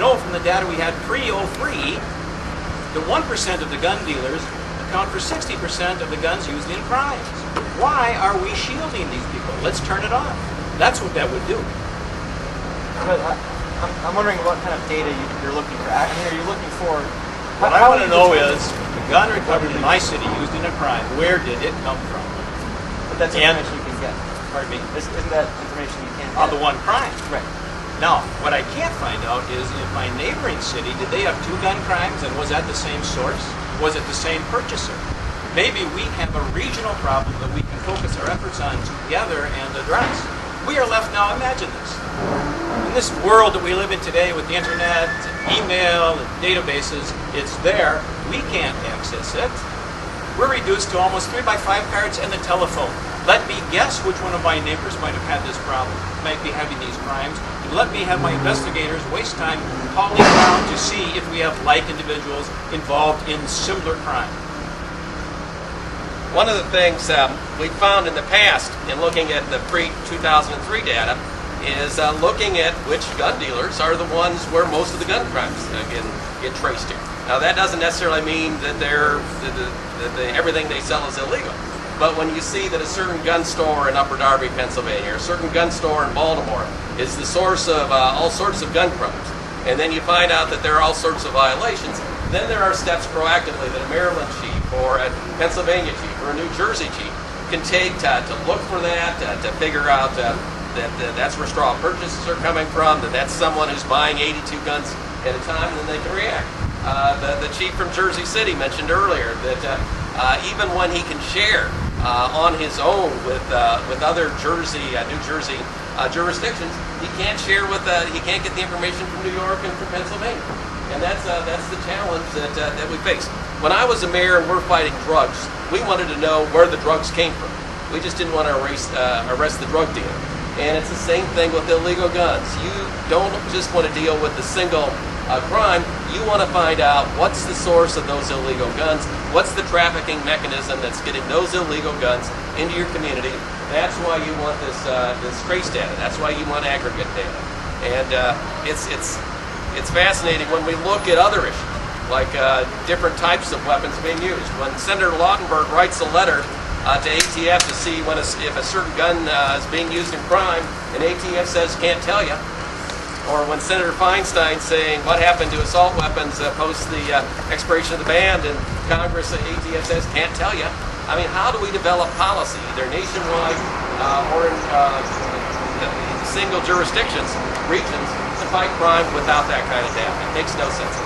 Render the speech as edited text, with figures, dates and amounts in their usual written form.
know from the data we had pre-03, the 1% of the gun dealers account for 60% of the guns used in crimes. Why are we shielding these people? Let's turn it off. That's what that would do. But I'm wondering what kind of data you're looking for. I mean, are you looking for... What I want to know is, the gun recovered in my city used in a crime, where did it come from? But that's information you can get. Pardon me? Isn't that information you can't get? On the one crime. Right. Now, what I can't find out is in my neighboring city, did they have 2 gun crimes, and was that the same source? Was it the same purchaser? Maybe we have a regional problem that we can focus our efforts on together and address. We are left now, imagine this. In this world that we live in today with the internet, email, and databases, it's there. We can't access it. We're reduced to almost 3x5 cards and the telephone. Let me guess which one of my neighbors might have had this problem, might be having these crimes. And let me have my investigators waste time calling around to see if we have like individuals involved in similar crime. One of the things we found in the past in looking at the pre-2003 data is looking at which gun dealers are the ones where most of the gun crimes get traced to. Now that doesn't necessarily mean that everything they sell is illegal. But when you see that a certain gun store in Upper Darby, Pennsylvania, or a certain gun store in Baltimore is the source of all sorts of gun crimes, and then you find out that there are all sorts of violations, then there are steps proactively that a Maryland chief or a Pennsylvania chief or a New Jersey chief can take to look for that, to figure out that that's where straw purchases are coming from, that that's someone who's buying 82 guns at a time, and then they can react. The chief from Jersey City mentioned earlier that even when he can share on his own with other New Jersey jurisdictions, he can't share he can't get the information from New York and from Pennsylvania, and that's the challenge that we face. When I was a mayor and we're fighting drugs, we wanted to know where the drugs came from. We just didn't want to arrest the drug dealer. And it's the same thing with illegal guns. You don't just want to deal with the single crime. You want to find out what's the source of those illegal guns, what's the trafficking mechanism that's getting those illegal guns into your community. That's why you want this trace data. That's why you want aggregate data. And it's fascinating when we look at other issues, like different types of weapons being used. When Senator Lautenberg writes a letter to ATF to see if a certain gun is being used in crime, and ATF says can't tell you. Or when Senator Feinstein's saying what happened to assault weapons post the expiration of the ban, and Congress ATF says can't tell you. I mean, how do we develop policy, either nationwide or in single jurisdictions, regions, to fight crime without that kind of data? It makes no sense.